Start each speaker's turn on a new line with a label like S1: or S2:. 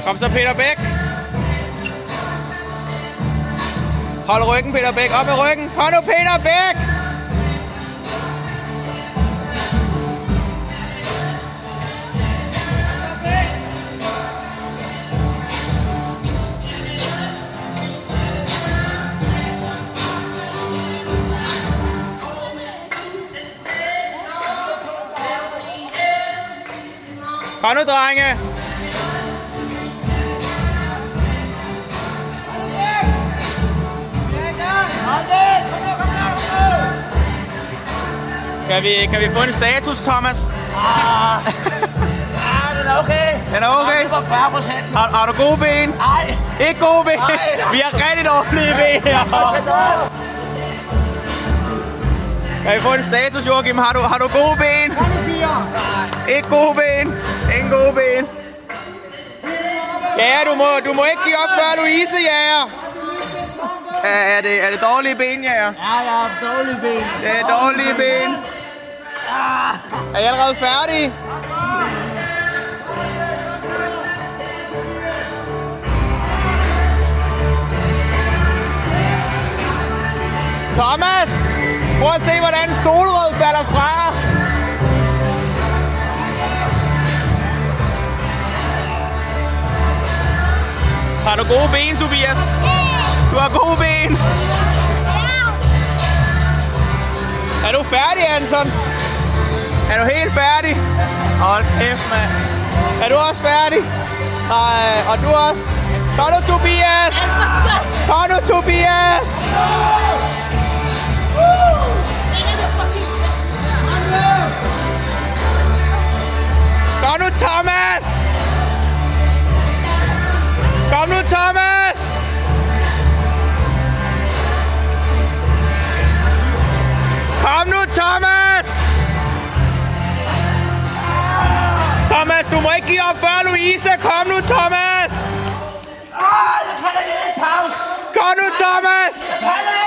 S1: Kom så, Peter Bæk. Hold ryggen, Peter Bæk. Op med ryggen. Kom nu, Peter Bæk. Kom nu, drenge. Kan vi få en status, Thomas?
S2: Den er okay.
S1: Den er okay?
S2: Den er 40%.
S1: Har du gode ben?
S2: Nej.
S1: Ikke gode ben?
S2: Nej.
S1: Vi har rigtig dårlige ben her. Kan vi få en status, Joachim? Har du gode ben? Ikke gode ben. Ingen gode ben. Ja, du må ikke give op før Louise, jager. Er det dårlige ben, jager?
S2: Ja, jeg har dårlige ben.
S1: Det er dårlige ben. Er I allerede færdige? Thomas! Prøv at se, hvordan Solrød falder fra. Har du gode ben, Tobias? Du har gode ben. Er du færdig, Anson? Er du helt færdig? Hold kæft, mand. Er du også færdig? Nej, og du også? Kom nu, Tobias! Kom nu, Tobias! Kom nu, Thomas! Kom nu, Thomas! Kom nu, Thomas! Thomas, du må ikke give op før Louise. Kom nu, Thomas!
S2: Der kan jeg ikke pause.
S1: Kom nu, Thomas!
S2: Kan jeg